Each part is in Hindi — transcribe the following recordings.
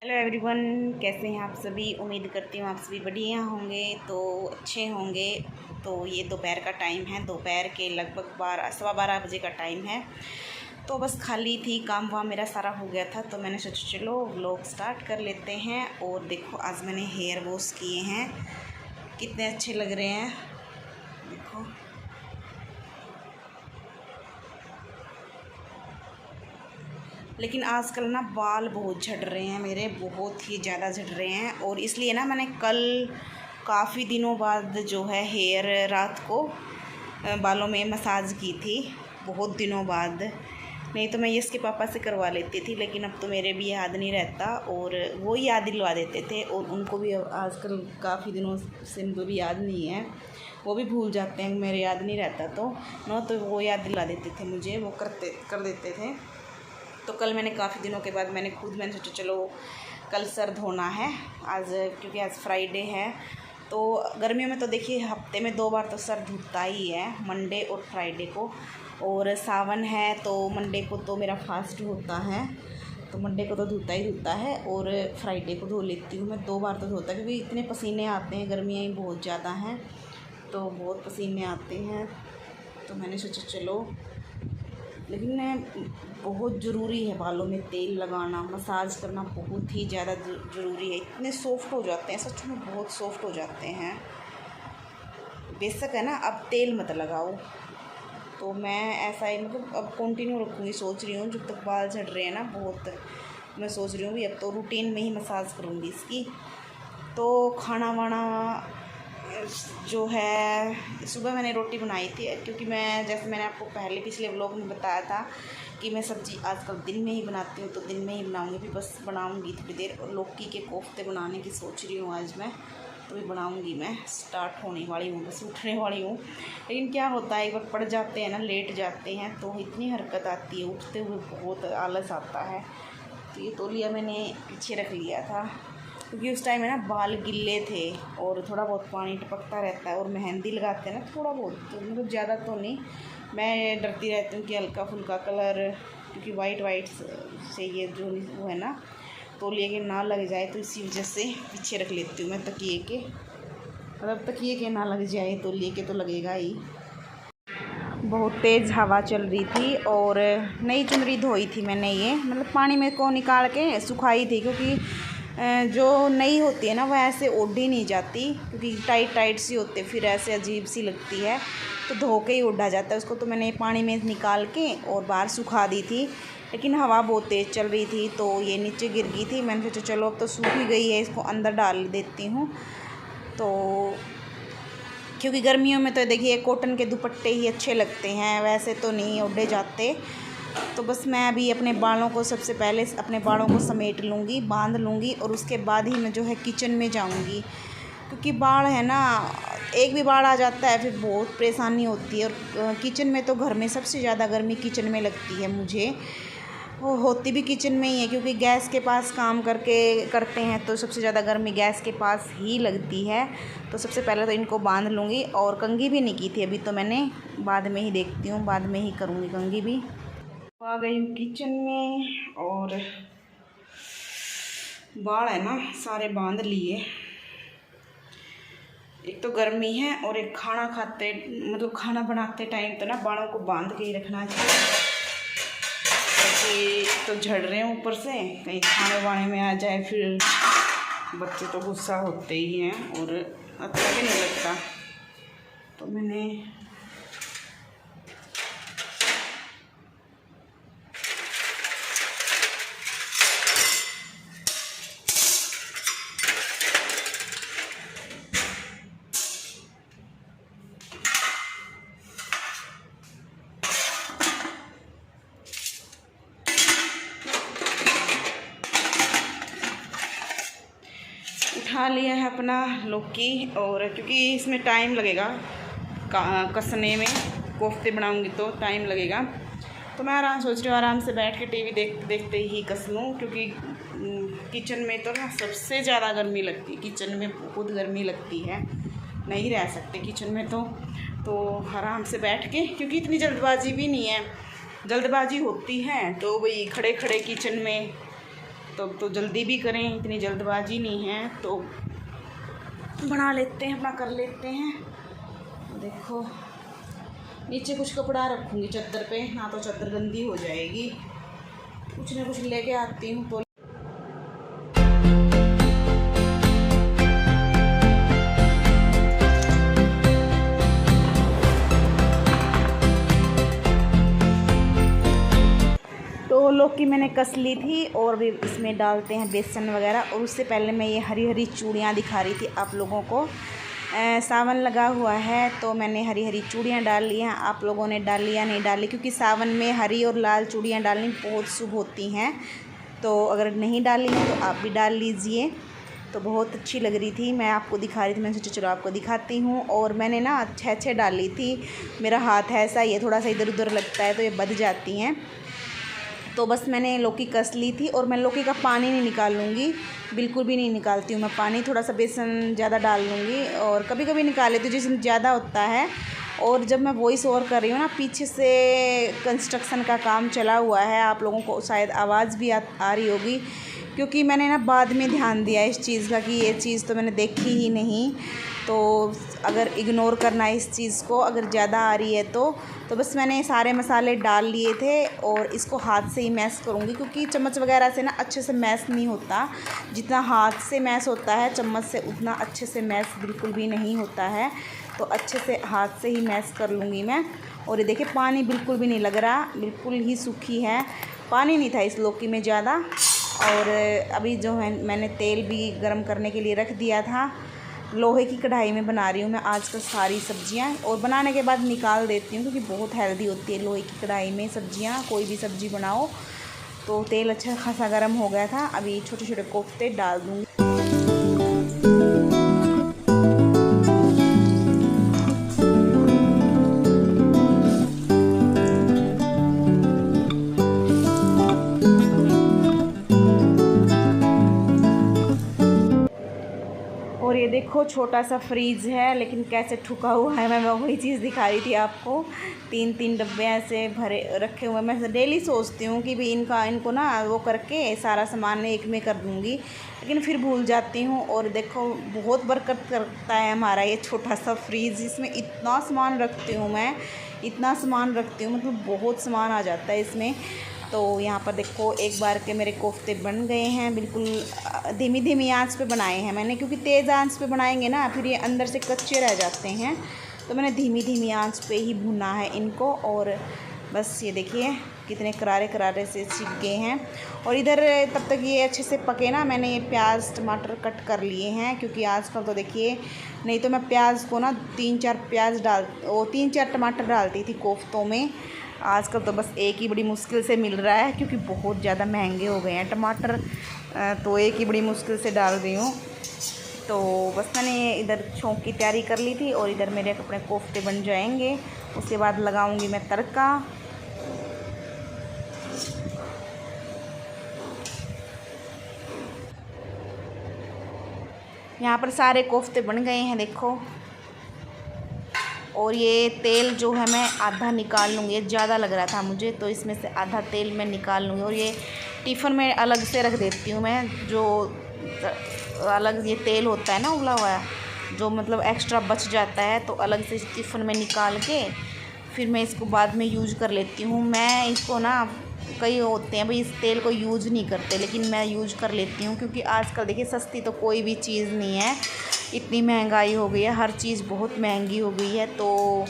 हेलो एवरीवन, कैसे हैं आप सभी। उम्मीद करती हूँ आप सभी बढ़िया होंगे, तो अच्छे होंगे। तो ये दोपहर का टाइम है, दोपहर के लगभग 12 सवा 12 बजे का टाइम है। तो बस खाली थी, काम वाम मेरा सारा हो गया था, तो मैंने सोचा चलो व्लॉग स्टार्ट कर लेते हैं। और देखो आज मैंने हेयर वॉश किए हैं, कितने अच्छे लग रहे हैं देखो। लेकिन आजकल ना बाल बहुत झड़ रहे हैं मेरे, बहुत ही ज़्यादा झड़ रहे हैं। और इसलिए ना मैंने कल काफ़ी दिनों बाद जो है हेयर रात को बालों में मसाज की थी, बहुत दिनों बाद। नहीं तो मैं ये इसके पापा से करवा लेती थी, लेकिन अब तो मेरे भी याद नहीं रहता और वो ही याद दिलवा देते थे। और उनको भी आजकल काफ़ी दिनों से उनको भी याद नहीं है, वो भी भूल जाते हैं, मेरे याद नहीं रहता तो वो याद दिला देते थे मुझे, वो कर देते थे। तो कल मैंने काफ़ी दिनों के बाद मैंने सोचा चलो कल सर धोना है आज, क्योंकि आज फ्राइडे है। तो गर्मियों में तो देखिए हफ्ते में 2 बार तो सर धुलता ही है, मंडे और फ्राइडे को। और सावन है तो मंडे को तो मेरा फास्ट होता है, तो मंडे को तो धुलता ही धुलता है। और फ्राइडे को धो लेती हूँ मैं, 2 बार तो धोता है, क्योंकि इतने पसीने आते हैं, गर्मियाँ ही बहुत ज़्यादा हैं तो बहुत पसीने आते हैं। तो मैंने सोचा चलो, लेकिन बहुत ज़रूरी है बालों में तेल लगाना, मसाज करना बहुत ही ज़्यादा ज़रूरी है। इतने सॉफ्ट हो जाते हैं, सच में बहुत सॉफ्ट हो जाते हैं। बेशक है ना, अब तेल मत लगाओ, तो मैं ऐसा ही मतलब अब कंटिन्यू रखूँगी, सोच रही हूँ जब तक बाल झड़ रहे हैं ना बहुत। मैं सोच रही हूँ भी अब तो रूटीन में ही मसाज करूँगी इसकी। तो खाना वाना जो है, सुबह मैंने रोटी बनाई थी, क्योंकि मैं जैसे मैंने आपको पहले पिछले व्लॉग में बताया था कि मैं सब्ज़ी आजकल दिन में ही बनाती हूँ, तो दिन में ही बनाऊँगी। भी बस बनाऊँगी थोड़ी देर, और लौकी के कोफ्ते बनाने की सोच रही हूँ आज मैं, तो भी बनाऊँगी। मैं स्टार्ट होने वाली हूँ, बस उठने वाली हूँ। लेकिन क्या होता है, एक बार पड़ जाते हैं ना, लेट जाते हैं तो इतनी हरकत आती है, उठते हुए बहुत आलस आता है। तो ये तौलिया मैंने पीछे रख लिया था, क्योंकि उस टाइम में ना बाल गिल्ले थे और थोड़ा बहुत पानी टपकता रहता है, और मेहंदी लगाते हैं ना थोड़ा बहुत, तो मतलब ज़्यादा तो नहीं। मैं डरती रहती हूँ कि हल्का फुल्का कलर, क्योंकि वाइट से ये जो वो है ना तौलिए के ना लग जाए, तो इसी वजह से पीछे रख लेती हूँ मैं तकिए के। मतलब तकिए के ना लग जाए, तौलिए के तो लगेगा ही। बहुत तेज़ हवा चल रही थी और नई चुनरी धोई थी मैंने, ये मतलब पानी में को निकाल के सुखाई थी, क्योंकि जो नई होती है ना वह ऐसे ओढ़ी नहीं जाती, क्योंकि टाइट सी होती है, फिर ऐसे अजीब सी लगती है, तो धो के ही ओढ़ा जाता है उसको। तो मैंने पानी में निकाल के और बाहर सुखा दी थी, लेकिन हवा बहुत तेज़ चल रही थी तो ये नीचे गिर गई थी। मैंने सोचा चलो अब तो सूख ही गई है, इसको अंदर डाल देती हूँ। तो क्योंकि गर्मियों में तो देखिए कॉटन के दुपट्टे ही अच्छे लगते हैं, वैसे तो नहीं ओढ़े जाते। तो बस मैं अभी अपने बालों को सबसे पहले अपने बालों को समेट लूँगी, बांध लूँगी, और उसके बाद ही मैं जो है किचन में जाऊँगी, क्योंकि बाढ़ है ना, एक भी बाढ़ आ जाता है फिर बहुत परेशानी होती है। और किचन में तो घर में सबसे ज़्यादा गर्मी किचन में लगती है मुझे, वो होती भी किचन में ही है, क्योंकि गैस के पास काम करते हैं तो सबसे ज़्यादा गर्मी गैस के पास ही लगती है। तो सबसे पहले तो इनको बांध लूँगी, और कंघी भी नहीं की थी अभी, तो मैंने बाद में ही देखती हूँ, बाद में ही करूँगी कंघी भी। आ गई हूँ किचन में, और बाल है ना सारे बांध लिए। एक तो गर्मी है, और एक खाना खाते मतलब खाना बनाते टाइम तो ना बालों को बांध के ही रखना चाहिए, क्योंकि तो झड़ रहे हैं ऊपर से, कहीं खाने वाने में आ जाए फिर बच्चे तो गुस्सा होते ही हैं और अच्छा भी नहीं लगता। तो मैंने उठा लिया है अपना लौकी, और क्योंकि इसमें टाइम लगेगा कसने में, कोफ्ते बनाऊंगी तो टाइम लगेगा, तो मैं सोच रही हूँ आराम से बैठ के टीवी देखते ही कस लूँ। क्योंकि किचन में तो ना सबसे ज़्यादा गर्मी लगती है, किचन में बहुत गर्मी लगती है, नहीं रह सकते किचन में तो आराम से बैठ के, क्योंकि इतनी जल्दबाजी भी नहीं है। जल्दबाजी होती है तो वही खड़े खड़े किचन में तो जल्दी भी करें, इतनी जल्दबाजी नहीं है, तो बना लेते हैं, अपना कर लेते हैं। देखो नीचे कुछ कपड़ा रखूँगी चद्दर पे, ना तो चद्दर गंदी हो जाएगी। कुछ ना कुछ लेके आती हूँ। तो लौकी मैंने कस ली थी और भी इसमें डालते हैं बेसन वगैरह। और उससे पहले मैं ये हरी हरी चूड़ियाँ दिखा रही थी आप लोगों को। सावन लगा हुआ है तो मैंने हरी हरी चूड़ियाँ डाल ली हैं। आप लोगों ने डाल लिया नहीं डाली, क्योंकि सावन में हरी और लाल चूड़ियाँ डालनी बहुत शुभ होती हैं। तो अगर नहीं डाली हैं तो आप भी डाल लीजिए। तो बहुत अच्छी लग रही थी, मैं आपको दिखा रही थी, मैंने सोचा चलो आपको दिखाती हूँ। और मैंने ना 6 डाली थी। मेरा हाथ है ऐसा, ये थोड़ा सा इधर उधर लगता है तो ये बच जाती हैं। तो बस मैंने लौकी कस ली थी। और मैं लौकी का पानी नहीं निकालूँगी, बिल्कुल भी नहीं निकालती हूँ मैं पानी। थोड़ा सा बेसन ज़्यादा डाल लूँगी और कभी कभी निकाल लेती हूँ जिसमें ज़्यादा होता है। और जब मैं वॉइस ओवर कर रही हूँ ना, पीछे से कंस्ट्रक्शन का काम चला हुआ है, आप लोगों को शायद आवाज़ भी आ रही होगी, क्योंकि मैंने ना बाद में ध्यान दिया इस चीज़ का कि ये चीज़ तो मैंने देखी ही नहीं। तो अगर इग्नोर करना है इस चीज़ को, अगर ज़्यादा आ रही है तो बस मैंने सारे मसाले डाल लिए थे। और इसको हाथ से ही मैश करूँगी, क्योंकि चम्मच वगैरह से ना अच्छे से मैश नहीं होता। जितना हाथ से मैश होता है चम्मच से, उतना अच्छे से मैश बिल्कुल भी नहीं होता है। तो अच्छे से हाथ से ही मैश कर लूँगी मैं। और ये देखिए पानी बिल्कुल भी नहीं लग रहा, बिल्कुल ही सूखी है, पानी नहीं था इस लौकी में ज़्यादा। और अभी जो है मैंने तेल भी गरम करने के लिए रख दिया था। लोहे की कढ़ाई में बना रही हूँ मैं आजकल सारी सब्जियाँ। और बनाने के बाद निकाल देती हूँ, क्योंकि बहुत हेल्दी होती है लोहे की कढ़ाई में सब्जियाँ। कोई भी सब्ज़ी बनाओ। तो तेल अच्छा खासा गर्म हो गया था, अभी छोटे छोटे कोफ्ते डाल दूँगी। और ये देखो छोटा सा फ्रीज़ है, लेकिन कैसे ठुका हुआ है। मैं वही चीज़ दिखा रही थी आपको। 3 डब्बे ऐसे भरे रखे हुए। मैं डेली सोचती हूँ कि भी इनको ना वो करके सारा सामान एक में कर दूँगी, लेकिन फिर भूल जाती हूँ। और देखो बहुत बरकत करता है हमारा ये छोटा सा फ्रीज़। इसमें इतना सामान रखती हूँ मैं, इतना सामान रखती हूँ, मतलब बहुत सामान आ जाता है इसमें। तो यहाँ पर देखो एक बार के मेरे कोफ्ते बन गए हैं। बिल्कुल धीमी धीमी आंच पे बनाए हैं मैंने, क्योंकि तेज़ आंच पे बनाएंगे ना फिर ये अंदर से कच्चे रह जाते हैं। तो मैंने धीमी धीमी आंच पे ही भुना है इनको। और बस ये देखिए कितने करारे करारे से सीख गए हैं। और इधर तब तक ये अच्छे से पके ना, मैंने ये प्याज टमाटर कट कर लिए हैं, क्योंकि आजकल तो देखिए, नहीं तो मैं प्याज को ना 3-4 टमाटर डालती थी कोफ्तों में। आजकल तो बस एक ही बड़ी मुश्किल से मिल रहा है, क्योंकि बहुत ज़्यादा महंगे हो गए हैं टमाटर। तो एक ही बड़ी मुश्किल से डाल रही हूँ। तो बस मैंने इधर छौंक की तैयारी कर ली थी, और इधर मेरे अपने कोफ्ते बन जाएंगे। उसके बाद लगाऊंगी मैं तड़का। यहाँ पर सारे कोफ्ते बन गए हैं देखो। और ये तेल जो है मैं आधा निकाल लूँगी, ज़्यादा लग रहा था मुझे, तो इसमें से आधा तेल मैं निकाल लूँगी। और ये टिफ़िन में अलग से रख देती हूँ मैं, जो अलग ये तेल होता है ना उबला हुआ, जो मतलब एक्स्ट्रा बच जाता है, तो अलग से टिफ़िन में निकाल के फिर मैं इसको बाद में यूज कर लेती हूँ। मैं इसको ना, कई होते हैं भाई इस तेल को यूज़ नहीं करते, लेकिन मैं यूज़ कर लेती हूँ, क्योंकि आजकल देखिए सस्ती तो कोई भी चीज़ नहीं है। इतनी महंगाई हो गई है, हर चीज़ बहुत महंगी हो गई है। तो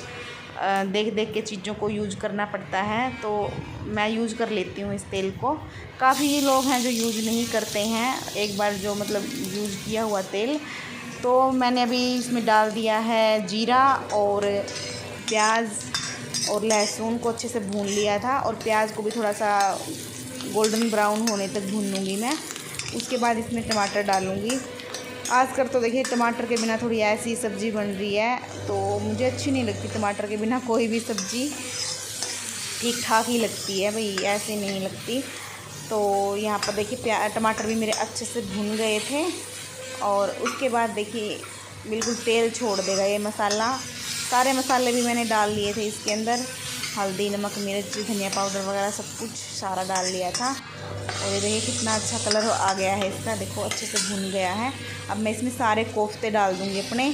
देख देख के चीज़ों को यूज़ करना पड़ता है। तो मैं यूज़ कर लेती हूँ इस तेल को। काफ़ी लोग हैं जो यूज़ नहीं करते हैं एक बार जो मतलब यूज़ किया हुआ तेल। तो मैंने अभी इसमें डाल दिया है जीरा और प्याज और लहसुन को अच्छे से भून लिया था। और प्याज को भी थोड़ा सा गोल्डन ब्राउन होने तक भून लूँगी मैं। उसके बाद इसमें टमाटर डालूँगी। आजकल तो देखिए टमाटर के बिना थोड़ी ऐसी सब्ज़ी बन रही है, तो मुझे अच्छी नहीं लगती टमाटर के बिना कोई भी सब्ज़ी, ठीक ठाक ही लगती है भाई, ऐसे नहीं लगती। तो यहाँ पर देखिए टमाटर भी मेरे अच्छे से भुन गए थे। और उसके बाद देखिए बिल्कुल तेल छोड़ देगा ये मसाला। सारे मसाले भी मैंने डाल लिए थे इसके अंदर, हल्दी नमक मिर्च धनिया पाउडर वगैरह सब कुछ सारा डाल लिया था। और ये देखिए कितना अच्छा कलर आ गया है इसका, देखो अच्छे से भुन गया है। अब मैं इसमें सारे कोफ्ते डाल दूँगी अपने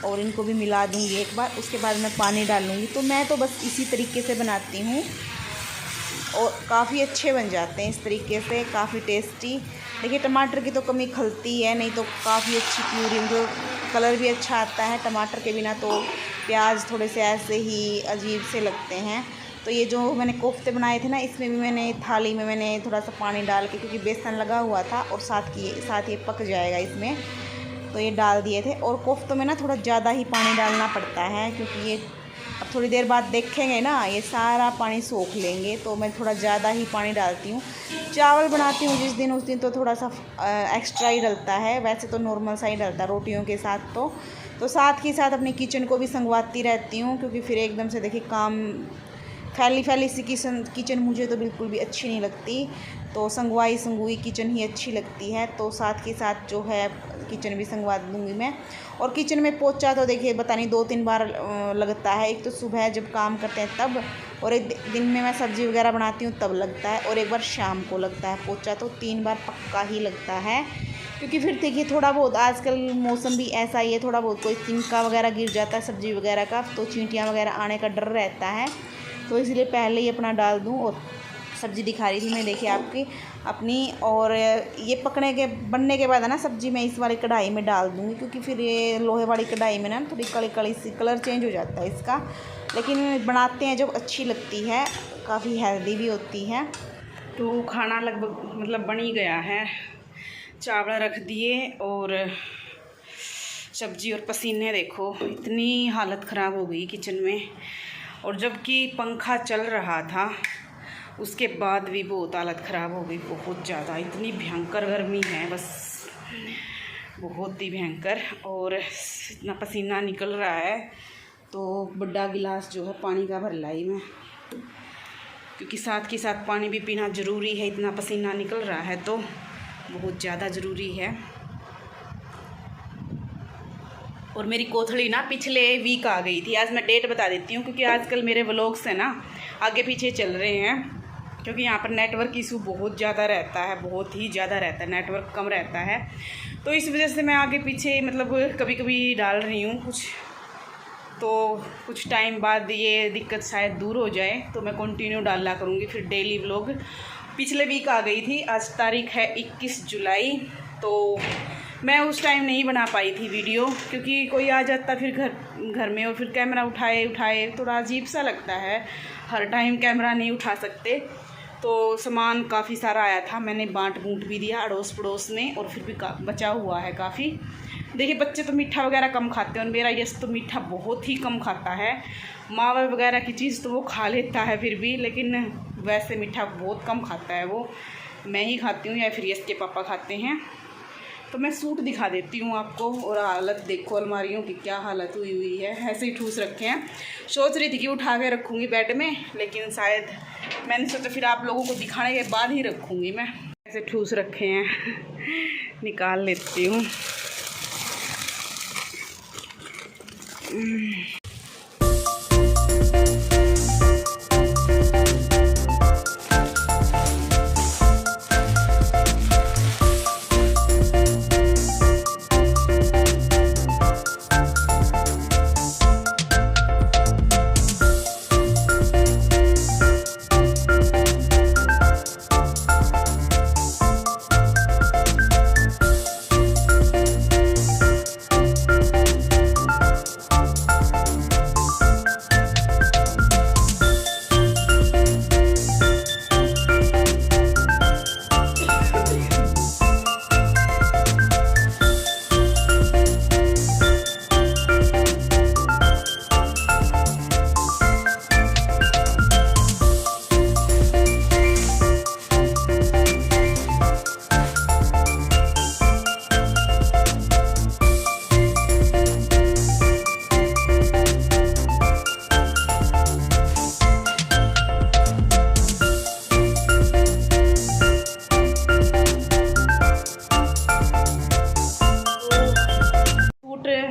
और इनको भी मिला दूँगी एक बार, उसके बाद मैं पानी डालूँगी। तो मैं तो बस इसी तरीके से बनाती हूँ और काफ़ी अच्छे बन जाते हैं इस तरीके से, काफ़ी टेस्टी। देखिए टमाटर की तो कमी खलती है, नहीं तो काफ़ी अच्छी प्यूरी, मतलब कलर भी अच्छा आता है। टमाटर के बिना तो प्याज थोड़े से ऐसे ही अजीब से लगते हैं। तो ये जो मैंने कोफ्ते बनाए थे ना, इसमें भी मैंने थाली में मैंने थोड़ा सा पानी डाल के, क्योंकि बेसन लगा हुआ था और साथ ये पक जाएगा इसमें, तो ये डाल दिए थे। और कोफ्तों में ना थोड़ा ज़्यादा ही पानी डालना पड़ता है, क्योंकि ये अब थोड़ी देर बाद देखेंगे ना ये सारा पानी सोख लेंगे, तो मैं थोड़ा ज़्यादा ही पानी डालती हूँ। चावल बनाती हूँ जिस दिन, उस दिन तो थोड़ा सा एक्स्ट्रा ही डलता है, वैसे तो नॉर्मल सा ही डलता है रोटियों के साथ। तो साथ ही साथ अपनी किचन को भी संगवाती रहती हूँ, क्योंकि फिर एकदम से देखिए काम फैली सी किचन मुझे तो बिल्कुल भी अच्छी नहीं लगती। तो संगवाई किचन ही अच्छी लगती है। तो साथ के साथ जो है किचन भी संगवा दूँगी मैं। और किचन में पोछा तो देखिए पता नहीं 2-3 बार लगता है। एक तो सुबह जब काम करते हैं तब, और एक दिन में मैं सब्ज़ी वगैरह बनाती हूँ तब लगता है, और एक बार शाम को लगता है पोछा। तो 3 बार पक्का ही लगता है, क्योंकि फिर देखिए थोड़ा बहुत आजकल मौसम भी ऐसा ही है, थोड़ा बहुत कोई तिनका वगैरह गिर जाता है सब्ज़ी वगैरह का, तो चींटियाँ वगैरह आने का डर रहता है। तो इसलिए पहले ही अपना डाल दूँ। और सब्ज़ी दिखा रही थी मैं, देखिए आपकी अपनी, और ये बनने के बाद है ना सब्ज़ी मैं इस वाली कढ़ाई में डाल दूँगी, क्योंकि फिर ये लोहे वाली कढ़ाई में ना थोड़ी कड़ी सी कलर चेंज हो जाता है इसका। लेकिन बनाते हैं जब अच्छी लगती है, काफ़ी हेल्दी भी होती है। तो खाना लगभग मतलब बन ही गया है, चावल रख दिए और सब्ज़ी, और पसीने देखो इतनी हालत ख़राब हो गई किचन में। और जबकि पंखा चल रहा था उसके बाद भी बहुत हालत ख़राब हो गई, बहुत ज़्यादा, इतनी भयंकर गर्मी है, बस बहुत ही भयंकर। और इतना पसीना निकल रहा है, तो बड़ा गिलास जो है पानी का भर लाई मैं, क्योंकि साथ के साथ पानी भी पीना ज़रूरी है। इतना पसीना निकल रहा है तो बहुत ज़्यादा ज़रूरी है। और मेरी कोथड़ी ना पिछले वीक आ गई थी। आज मैं डेट बता देती हूँ, क्योंकि आजकल मेरे व्लॉग्स हैं ना आगे पीछे चल रहे हैं, क्योंकि यहाँ पर नेटवर्क इशू बहुत ज़्यादा रहता है, बहुत ही ज़्यादा रहता है, नेटवर्क कम रहता है। तो इस वजह से मैं आगे पीछे मतलब कभी कभी डाल रही हूँ कुछ, तो कुछ टाइम बाद ये दिक्कत शायद दूर हो जाए तो मैं कंटिन्यू डाला करूँगी फिर डेली व्लॉग। पिछले वीक आ गई थी, आज तारीख है 21 जुलाई। तो मैं उस टाइम नहीं बना पाई थी वीडियो, क्योंकि कोई आ जाता फिर घर में, और फिर कैमरा उठाए थोड़ा अजीब सा लगता है, हर टाइम कैमरा नहीं उठा सकते। तो सामान काफ़ी सारा आया था, मैंने बांट भी दिया अड़ोस पड़ोस में, और फिर भी बचा हुआ है काफ़ी। देखिए बच्चे तो मीठा वगैरह कम खाते हैं, और मेरा यश तो मीठा बहुत ही कम खाता है। मावा वगैरह की चीज़ तो वो खा लेता है फिर भी, लेकिन वैसे मीठा बहुत कम खाता है वो। मैं ही खाती हूँ या फिर यश के पापा खाते हैं। तो मैं सूट दिखा देती हूँ आपको, और हालत देखो अलमारियों की क्या हालत हुई है, ऐसे ही ठूस रखे हैं। सोच रही थी कि उठा के रखूँगी बेड में, लेकिन शायद मैंने सोचा फिर आप लोगों को दिखाने के बाद ही रखूँगी। मैं ऐसे ठूस रखे हैं, निकाल लेती हूँ।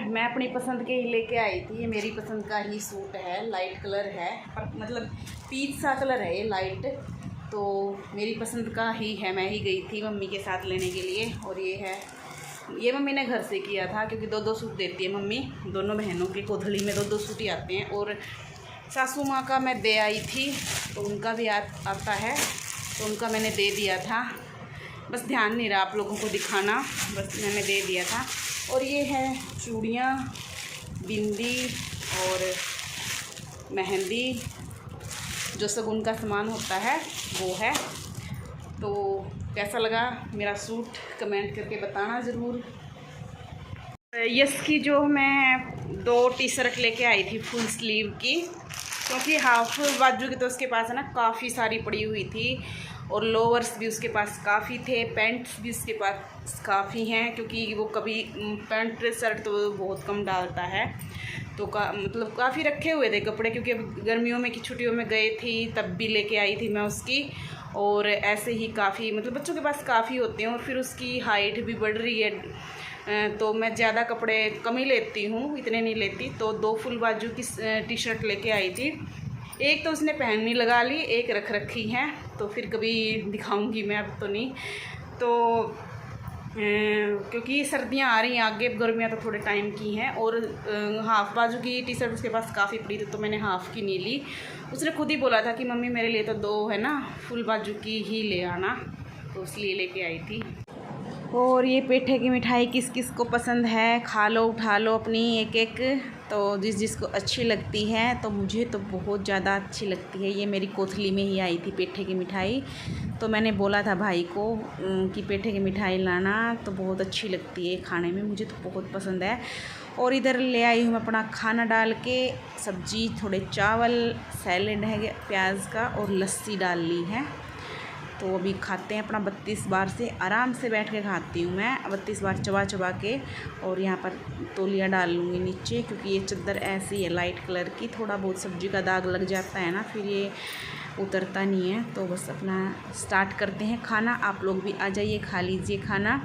मैं अपनी पसंद के ही लेके आई थी, ये मेरी पसंद का ही सूट है, लाइट कलर है, पर मतलब पीच सा कलर है ये लाइट। तो मेरी पसंद का ही है, मैं ही गई थी मम्मी के साथ लेने के लिए। और ये मम्मी ने घर से किया था, क्योंकि 2-2 सूट देती है मम्मी, दोनों बहनों के कोथली में 2-2 सूट ही आते हैं। और सासू माँ का मैं दे आई थी, तो उनका भी आता है, तो उनका मैंने दे दिया था। बस ध्यान नहीं रहा आप लोगों को दिखाना, बस मैंने दे दिया था। और ये है चूड़ियाँ, बिंदी और मेहंदी, जो शगुन का सामान होता है वो है। तो कैसा लगा मेरा सूट कमेंट करके बताना ज़रूर। यस की जो मैं 2 टी-शर्ट लेके आई थी फुल स्लीव की, क्योंकि हाफ बाजू की तो उसके पास है ना काफ़ी सारी पड़ी हुई थी, और लोअर्स भी उसके पास काफ़ी थे, पैंट्स भी उसके पास काफ़ी हैं, क्योंकि वो कभी पैंट शर्ट तो बहुत कम डालता है। तो मतलब काफ़ी रखे हुए थे कपड़े, क्योंकि अब गर्मियों में की छुट्टियों में गए थी तब भी लेके आई थी मैं उसकी। और ऐसे ही काफ़ी मतलब बच्चों के पास काफ़ी होते हैं, और फिर उसकी हाइट भी बढ़ रही है, तो मैं ज़्यादा कपड़े कम ही लेती हूँ, इतने नहीं लेती। तो 2 फुल बाजू की टी-शर्ट लेके आई थी। एक तो उसने पहननी लगा ली, एक रख रखी है, तो फिर कभी दिखाऊंगी मैं, अब तो नहीं। तो क्योंकि सर्दियाँ आ रही हैं आगे, गर्मियाँ तो थोड़े टाइम की हैं। और हाफ़ बाजू की टी-शर्ट उसके पास काफ़ी पड़ी थी, तो मैंने हाफ़ की नहीं ली। उसने खुद ही बोला था कि मम्मी मेरे लिए तो 2 है ना फुल बाजू की ही ले आना, तो इसलिए लेके आई थी। और ये पेठे की मिठाई किस किस को पसंद है, खा लो उठा लो अपनी एक एक, तो जिसको अच्छी लगती है। तो मुझे तो बहुत ज़्यादा अच्छी लगती है। ये मेरी कोथली में ही आई थी पेठे की मिठाई, तो मैंने बोला था भाई को कि पेठे की मिठाई लाना, तो बहुत अच्छी लगती है खाने में, मुझे तो बहुत पसंद है। और इधर ले आई हूँ मैं अपना खाना डाल के, सब्जी, थोड़े चावल, सैलेड है प्याज का, और लस्सी डाल ली है। तो अभी खाते हैं अपना 32 बार से, आराम से बैठ के खाती हूँ मैं 32 बार चबा चबा के। और यहाँ पर तौलिया डाल लूँगी नीचे, क्योंकि ये चादर ऐसी है लाइट कलर की, थोड़ा बहुत सब्जी का दाग लग जाता है ना, फिर ये उतरता नहीं है। तो बस अपना स्टार्ट करते हैं खाना। आप लोग भी आ जाइए, खा लीजिए खाना।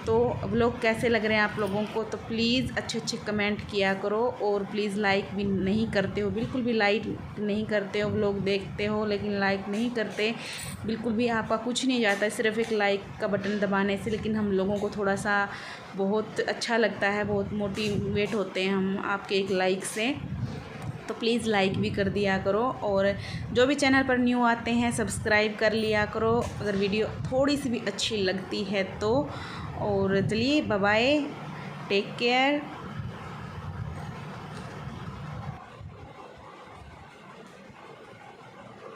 तो व्लॉग कैसे लग रहे हैं आप लोगों को, तो प्लीज़ अच्छे कमेंट किया करो। और प्लीज़ लाइक भी नहीं करते हो, बिल्कुल भी लाइक नहीं करते हो। व्लॉग देखते हो लेकिन लाइक नहीं करते, बिल्कुल भी आपका कुछ नहीं जाता है सिर्फ एक लाइक का बटन दबाने से। लेकिन हम लोगों को थोड़ा सा बहुत अच्छा लगता है, बहुत मोटिवेट होते हैं हम आपके एक लाइक से। तो प्लीज़ लाइक भी कर दिया करो, और जो भी चैनल पर न्यू आते हैं सब्सक्राइब कर लिया करो, अगर वीडियो थोड़ी सी भी अच्छी लगती है तो। और चलिए बाय बाय, टेक केयर।